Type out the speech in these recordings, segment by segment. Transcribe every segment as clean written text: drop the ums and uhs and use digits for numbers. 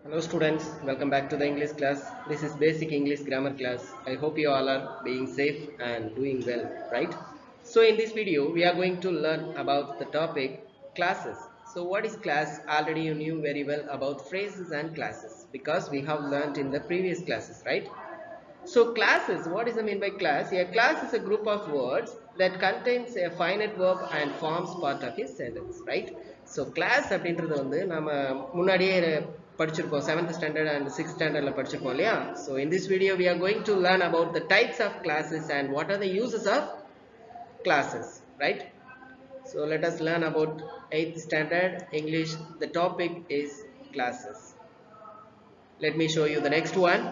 Hello students, welcome back to the English class. This is basic English grammar class. I hope you all are being safe and doing well, right? So in this video, we are going to learn about the topic classes. So what is class? Already you knew very well about phrases and classes because we have learned in the previous classes, right? So classes, what is the mean by class? A class is a group of words that contains a finite verb and forms part of a sentence, right? So class அப்படின்றது வந்து நம்ம முன்னாடியே படிச்சிருக்கோம் 7th standard and 6th standardல படிச்சிருக்கோம் இல்லையா? So in this video we are going to learn about the types of classes and what are the uses of classes, right? So let us learn about 8th standard English. The topic is classes. Let me show you the next one.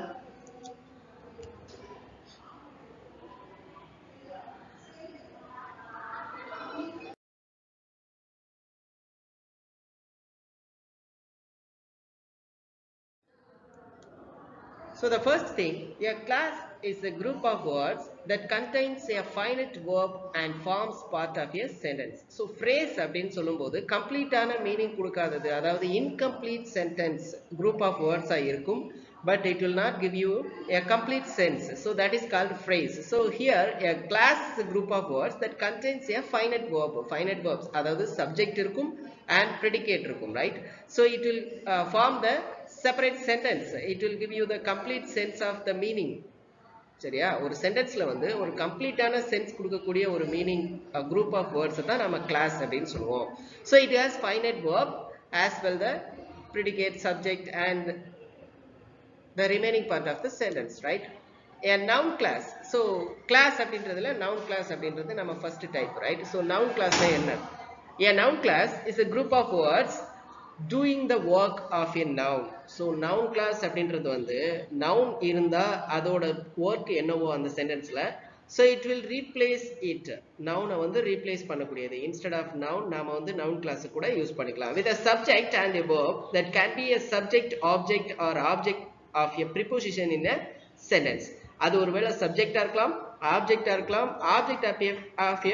So the first thing, a class is a group of words that contains a finite verb and forms part of a sentence. So phrase அப்படின்னு சொல்லும்போது கம்ப்ளீட்டான meaning கொடுக்காதது, அதாவது incomplete sentence group of words இருக்கும், but it will not give you a complete sense. So that is called phrase. So here a class is a group of words that contains a finite verb, finite verbs, அதாவது subject இருக்கும் and predicate இருக்கும், right? So it will form the separate sentence. It will give you the complete sense of the meaning. சரியா? ஒரு சென்டென்ஸ்ல வந்து ஒரு கம்ப்ளீட்டான sense கொடுக்கக்கூடிய ஒரு meaning group of words தான் நம்ம class அப்படின்னு சொல்லுவோம். So it has finite verb as well the predicate, subject and the remaining part of the sentence, right? A noun class. So class அப்படின்றதுல noun class அப்படின்றது நம்ம first type, right? So noun class என்ன? A noun class is a group of words doing the work of a noun. So noun class அப்படின்றது வந்து noun இருந்தா அதோட work என்னவோ அந்த சென்டென்ஸ்ல, so it will replace it. noun வந்து replace பண்ணக்கூடியது. Instead of noun நாம வந்து noun class கூட யூஸ் பண்ணிக்கலாம் with a subject and a verb that can be a subject, object or object of a preposition in a sentence. அது ஒருவேளை சப்ஜெக்டா இருக்கலாம், ஆப்ஜெக்டா இருக்கலாம், ஆப்ஜெக்ட் ஆஃப்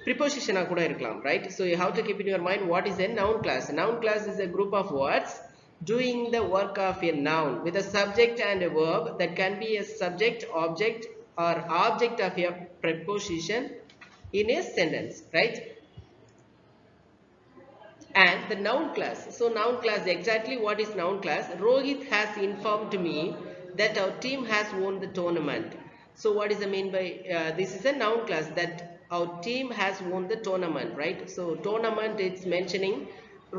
a preposition கூட இருக்கலாம், right? So you have to keep in your mind what is a noun class. Noun class is a group of words doing the work of a noun with a subject and a verb that can be a subject, object or object of a preposition in a sentence, right? And the noun class. So noun class, exactly what is noun class? Rohit has informed me that our team has won the tournament. So what is the mean by this is a noun class, that our team has won the tournament, right? So tournament, it's mentioning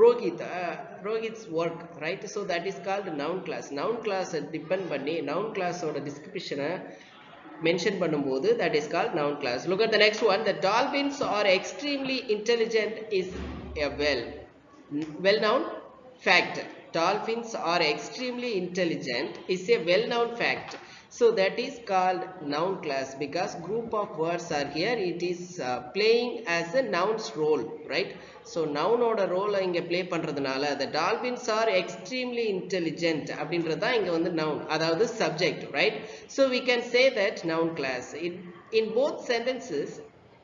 Rohit's work, right? So that is called noun class. Noun class depend பண்ணி noun class ஓட description mention பண்ணும்போது that is called noun class. Look at the next one. The dolphins are extremely intelligent is a well-known fact. Dolphins are extremely intelligent is a well-known fact. So that is called noun class because group of words are here. It is playing as a noun's role, right? So noun oda role inga play பண்றதுனால the dolphins are extremely intelligent அப்படின்றதா இங்க வந்து noun, அதாவது subject, right? So we can say that noun class. In both sentences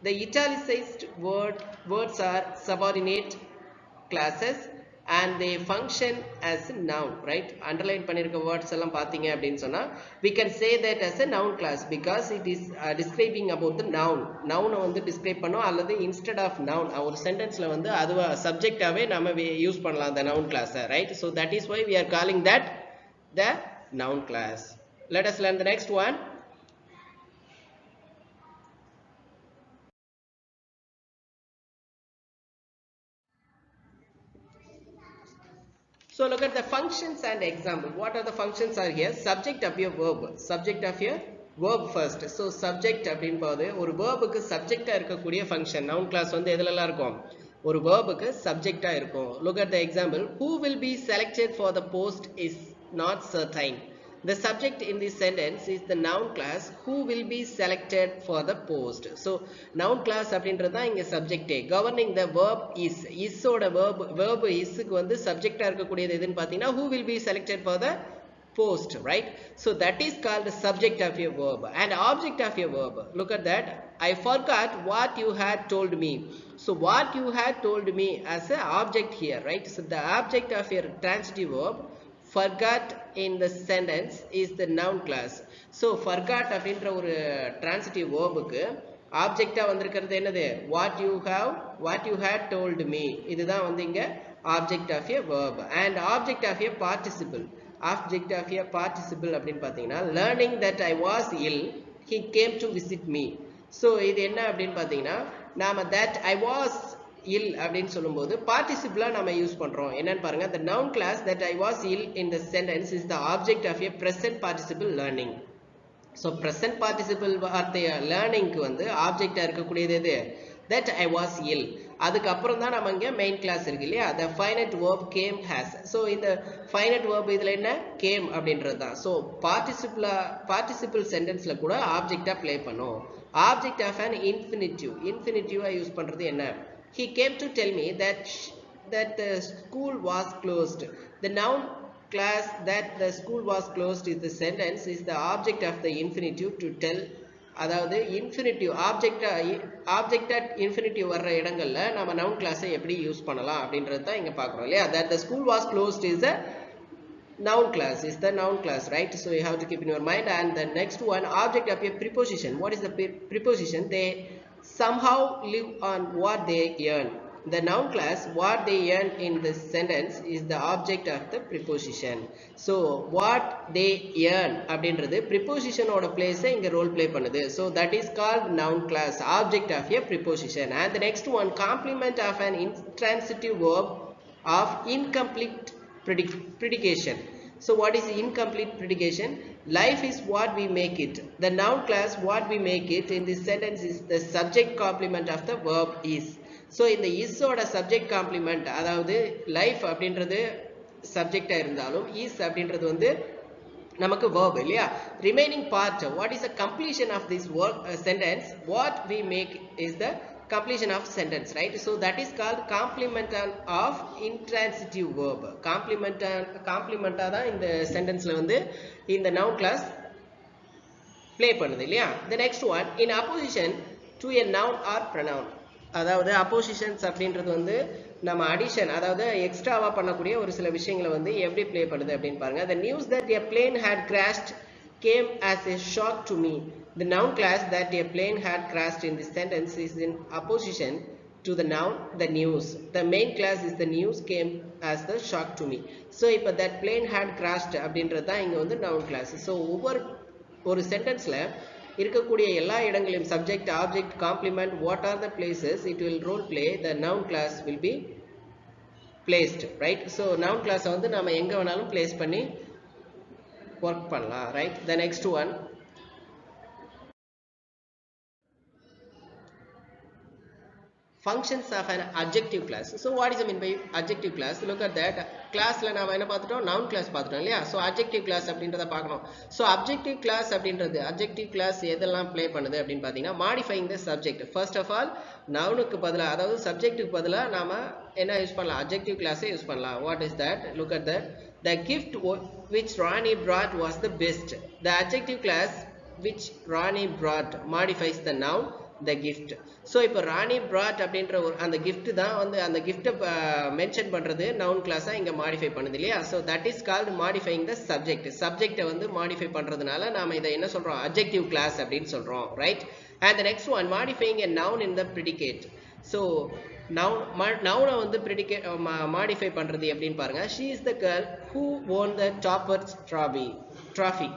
the italicized words are subordinate classes and they function as a noun, right? Underline பண்ணிருக்க words எல்லாம் பாத்தீங்க அப்படினு சொன்னா we can say that as a noun class because it is describing about the noun. noun வந்து describe பண்ணோம், அல்லது instead of noun ஒரு சென்டென்ஸ்ல வந்து அதுவா சப்ஜெக்டாவே நாம யூஸ் பண்ணலாம் the noun class, right? So that is why we are calling that the noun class. Let us learn the next one. So look at the functions and example. What are the functions are here? Subject of your verb. Subject of your verb first. So subject அப்படின்பாது ஒரு verb-க்கு subject-ஆ இருக்கக்கூடிய function. Noun class வந்து எதுலலாம் இருக்கும்? ஒரு verb-க்கு subject-ஆ இருக்கும். Look at the example. Who will be selected for the post is not certain. The subject in this sentence is the noun class who will be selected for the post. So noun class அப்படின்றதா இங்க subject. Governing the verb is ஓட verb is-க்கு வந்து subject-ஆ இருக்கக்கூடியது எதுன்னு பார்த்தீங்கன்னா who will be selected for the post, right? So that is called the subject of your verb and object of your verb. Look at that. I forgot what you had told me. So what you had told me as an object here, right? So the object of your transitive verb forgot in the sentence is the noun class. So forgot அப்படின்ற ஒரு transitive verbுக்கு ஆப்ஜெக்டா வந்திருக்கிறது என்னது? what you had told me. இதுதான் வந்து இங்க object of a verb. And object of a participle. Object of a participle அப்படின்னு பார்த்தீங்கன்னா learning that I was ill, he came to visit me. So இது என்ன அப்படின்னு பார்த்தீங்கன்னா நாம that I was ill அப்படின்னு சொல்லும்போது participleா நாம யூஸ் பண்றோம். என்னன்னு பாருங்க, the noun class that I was ill in the sentence is the object of a present participle learning. So present participle வார்த்தைய learningக்கு வந்து ஆப்ஜெக்டா இருக்கக்கூடியது எது? that I was ill. அதுக்கு அப்புறம் தான் நம்ம இங்க மெயின் கிளாஸ் இருக்கு இல்லையா, the finite verb came has. So இந்த finite verb இதுல என்ன? came அப்படின்றது தான். So participle sentenceல கூட ஆப்ஜெக்டா ப்ளே பண்ணும். Object of an infinitive use பண்றது என்ன? He came to tell me that the school was closed. The noun class that the school was closed is the sentence is the object of the infinitive to tell. அதாவது infinitive object at infinitive வர்ற இடங்கள்ல நாம noun class எப்படி use பண்ணலாம் அப்படின்றது தான் இங்க பார்க்கறோம் இல்லையா. That the school was closed is the noun class, right? So you have to keep in your mind. And the next one, object of a preposition. What is the preposition? They somehow live on what they earn. The noun class what they earn in this sentence is the object of the preposition. So what they earn அப்படின்றது preposition ஓட place இங்க role play பண்ணுது. So that is called noun class, object of a preposition. And the next one, complement of an intransitive verb of incomplete predication. So what is incomplete predication? Life is what we make it. The noun class what we make it in this sentence is the subject complement of the verb is. So in the is ஓட subject complement, அதாவது life அப்படின்றது subject இருந்தாலும் is அப்படின்றது வந்து நமக்கு verb இல்லையா. Remaining part, what is the completion of this word sentence? What we make is the completion of sentence, right? So that is called complement of intransitive verb. complement தான் இந்த sentenceல வந்து இந்த noun class play பண்ணுது இல்லையா. The next one, in opposition to a noun or pronoun. அதாவது oppositions அப்படின்றது வந்து நம்ம addition, அதாவது எக்ஸ்ட்ராவா பண்ணக்கூடிய ஒரு சில விஷயங்களை வந்து எப்படி ப்ளே பண்ணுது அப்படின்னு பாருங்க. The news that a plane had crashed came as a shock to me. The noun class that a plane had crashed in this sentence is in opposition to the noun the news. The main class is the news came as the shock to me. So இப்போ that plane had crashed அப்படின்றது தான் இங்க வந்து noun class. So ஒரு சென்டென்ஸ்ல இருக்கக்கூடிய எல்லா இடங்களிலும் subject, object, complement, what are the places it will role play, the noun class will be placed, right? So noun class வந்து நாம எங்க வேணாலும் place பண்ணி work பண்ணலாம், right? The next one, functions of an adjective class. So what is the mean by adjective class? Look at that. Classல நாம என்ன பார்த்துட்டோம்? noun class பார்த்துட்டோம் இல்லையா. So adjective class அப்படின்றத பார்க்கணும். So objective class அப்படின்றது adjective class எதெல்லாம் ப்ளே பண்ணுது அப்படின்னு பார்த்தீங்கன்னா modifying the subject. First of all, nounக்கு பதிலா, அதாவது subjectக்கு பதிலா நாம என்ன யூஸ் பண்ணலாம்? adjective class யூஸ் பண்ணலாம். What is that? Look at that. The gift which Rani brought was the best. The adjective class which Rani brought modifies the noun the gift. So இப்போ ராணி brought அப்படின்ற ஒரு அந்த gift தான் வந்து அந்த gift mention பண்றது noun class-ஆ இங்க modify பண்ணுது இல்லையா. So that is called modifying the subject. subject வந்து modify பண்றதுனால நாம இதை என்ன சொல்றோம்? adjective class அப்படின்னு சொல்றோம், right? And the next one, modifying a noun in the predicate. So noun வந்து predicate modify பண்றது எப்படின்னு பாருங்க. She is the girl who won the topper's trophy,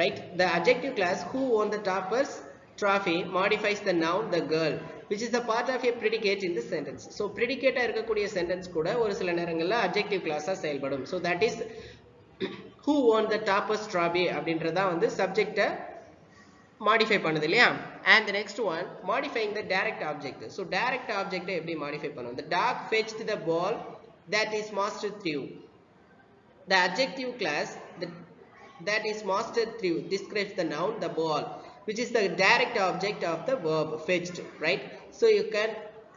right? The adjective class who won the topper's trophy modifies the noun the girl, which is the part of a predicate in the sentence. So predicate இருக்கக்கூடிய sentence கூட ஒரு சில நேரங்கள்ல adjective class-ஆ செயல்படும். So that is who won the topper's trophy அப்படின்றதா வந்து subject modify பண்ணுது இல்லையா. And the next one, modifying the direct object. So direct object எப்படி modify பண்ணும்? The dog fetched the ball that is mastered through. The adjective class that is mastered through describes the noun the ball, which is the direct object of the verb fetched, right? So you can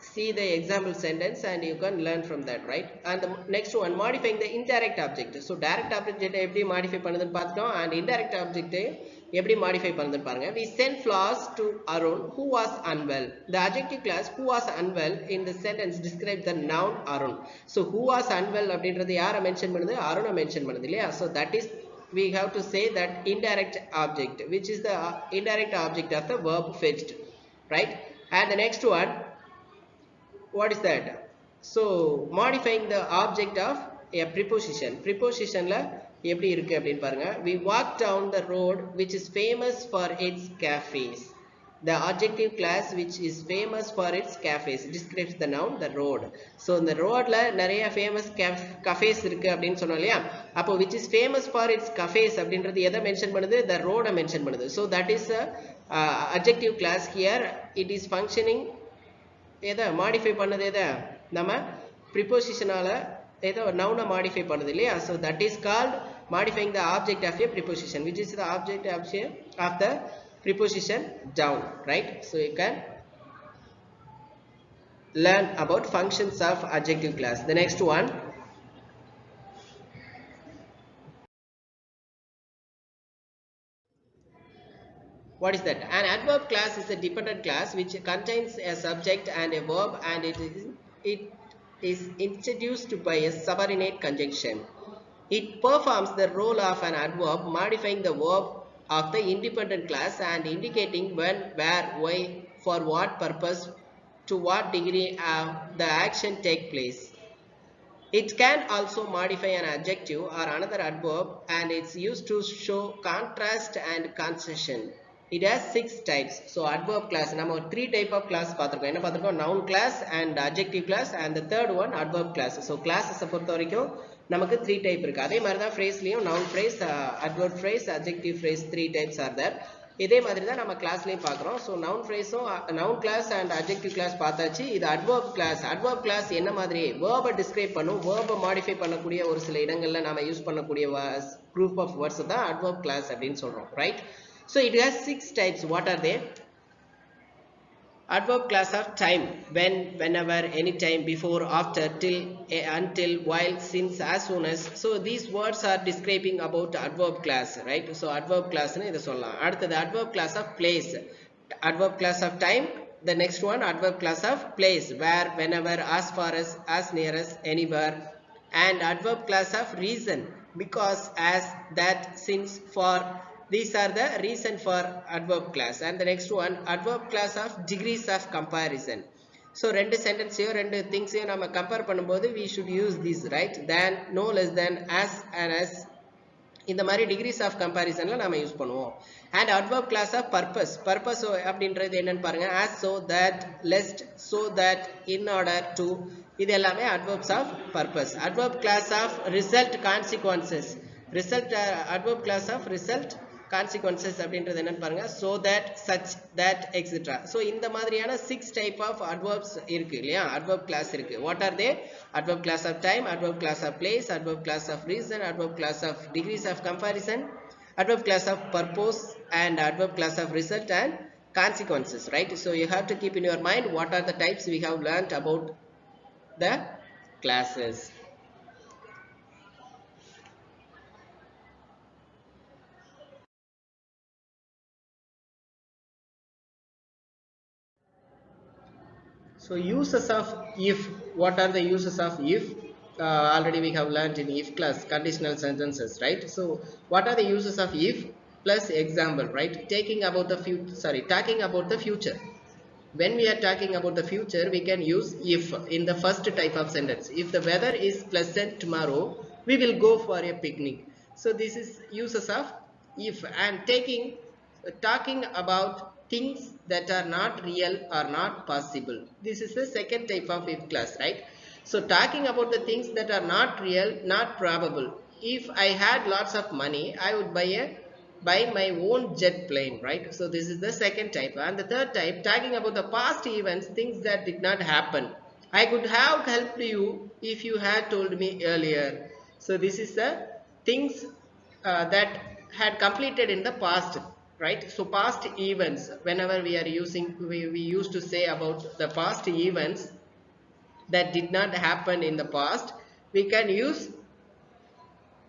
see the example sentence and you can learn from that, right? And the next one, modifying the indirect object. So direct object எப்படி modify பண்ணுதுன்னு பார்த்துட்டோம், and indirect object எப்படி modify பண்ணுதுன்னு பாருங்க. We sent flowers to Arun who was unwell. The adjective class who was unwell in the sentence describes the noun Arun. So who was unwell அப்படின்றது யாரை mention பண்ணுது? அருணை mention பண்ணுது இல்லையா? So that is we have to say that indirect object, which is the indirect object of the verb fetched, right? And the next one, what is that? So modifying the object of a preposition. Prepositionல எப்படி இருக்கு அப்படினு பாருங்க. We walked down the road which is famous for its cafes. The adjective class which is famous for its cafes describes the noun the road. So இந்த ரோட்ல நிறைய famous cafes இருக்கு அப்படினு சொன்னோம் இல்லையா? அப்போ which is famous for its cafes அப்படின்றது எதை மென்ஷன் பண்ணுது? The road மென்ஷன் பண்ணுது. So that is a adjective class here. It is functioning எதை modify பண்ணது எதை? நம்ம prepositionால ஏதோ noun modify பண்ணுது இல்லையா? So that is called modifying the object of a preposition, which is the object of the preposition down, right? So you can learn about functions of adjective class. The next one, what is that? An adverb class is a dependent class which contains a subject and a verb, and it is introduced by a subordinate conjunction. It performs the role of an adverb, modifying the verb of the independent class and indicating when, where, why, for what purpose, to what degree the action take place. It can also modify an adjective or another adverb, and it's used to show contrast and concession. It has 6 types. So adverb class, நம்ம 3 type of class பார்த்திருக்கோம். என்ன பார்த்திருக்கோம்? Noun class and adjective class, and the third one adverb class. So classes பொறுத்த வரைக்கும் நமக்கு 3 type இருக்கு. அதே மாதிரி தான் phrase-லயும் noun phrase, adverb phrase, adjective phrase, 3 types are there. இதே மாதிரி தான் நம்ம கிளாஸ்லயும் பார்க்குறோம். So noun phrase-உம் noun class and adjective class பார்த்தாச்சு. இது adverb class. adverb class என்ன மாதிரி? verb-ஐ describe பண்ணும், verb-ஐ modify பண்ணக்கூடிய ஒரு சில இடங்கள்ல நாம யூஸ் பண்ணக்கூடிய group of words தான் adverb class அப்படின்னு சொல்றோம், right? So it has 6 types. What are they? Adverb class of time: when, whenever, anytime, before, after, till, until, while, since, as soon as. So these words are describing about adverb class, right? So adverb class னு இத சொல்லலாம். அடுத்தது adverb class of place. Adverb class of time. The next one, adverb class of place: where, whenever, as far as near as, anywhere. And adverb class of reason: because, as, that, since, for. These are the reason for adverb class. And the next one, adverb class of degrees of comparison. So ரெண்டு சென்டென்ஸையும் ரெண்டு திங்ஸையும் நம்ம compare பண்ணும்போது we should use these, right? than, no less than, as and as. இந்த மாதிரி decrease of கம்பேரிசன்ல நாம use பண்ணுவோம். And adverb class of purpose. purpose அப்படின்றது என்னன்னு பாருங்க. as, so, that, lest, so that, in order to. இது எல்லாமே adverbs of purpose. adverb class of result, consequences. result, adverb class of result, consequences அப்படின்றது என்னன்னு பாருங்க. so that, such, that, etc. so இந்த மாதிரியான 6 type of adverbs இருக்கு இல்லையா? adverb class இருக்கு. what are they? adverb class of time, adverb class of place, adverb class of reason, adverb class of degrees of comparison, adverb class of purpose, and adverb class of result and consequences, right? so you have to keep in your mind what are the types we have learnt about the classes. So uses of if. What are the uses of if? Already we have learned in if class, conditional sentences, right? So what are the uses of if plus example, right? Talking about the future. When we are talking about the future, we can use if in the first type of sentence. If the weather is pleasant tomorrow, we will go for a picnic. So this is uses of if. And talking about things that are not real or not possible. This is the second type of if class, right? So talking about the things that are not real, not probable. If I had lots of money, I would buy my own jet plane, right? So this is the second type. And the third type, talking about the past events, things that did not happen. I could have helped you if you had told me earlier. So this is the things that had completed in the past, right? So past events, whenever we are using, we used to say about the past events that did not happen in the past, we can use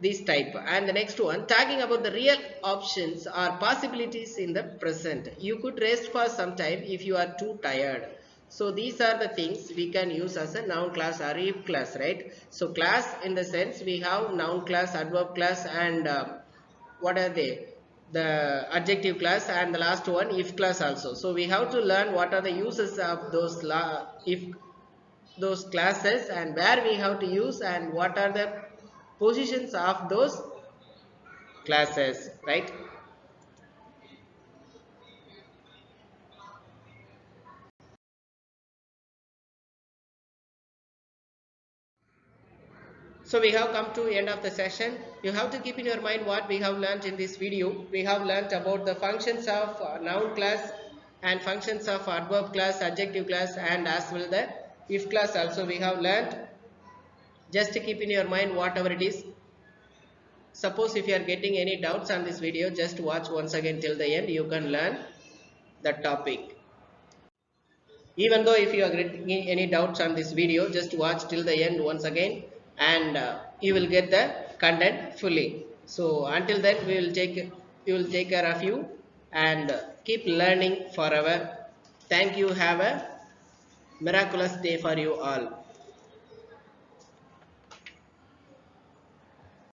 this type. And the next one, talking about the real options or possibilities in the present. You could rest for some time if you are too tired. So these are the things we can use as a noun class or if class, right? So class in the sense we have noun class, adverb class, and what are they? The adjective class, and the last one if class also. So we have to learn what are the uses of those if those classes, and where we have to use, and what are the positions of those classes, right? So we have come to end of the session. You have to keep in your mind what we have learned in this video. We have learned about the functions of noun class and functions of adverb class, adjective class, and as well the if class also we have learned. Just to keep in your mind whatever it is. Suppose if you are getting any doubts on this video, just watch once again till the end. You can learn the topic. Even though if you are getting any doubts on this video, just watch till the end once again, and you will get the content fully. So until then, we will take care of you, and keep learning forever. Thank you. Have a miraculous day for you all.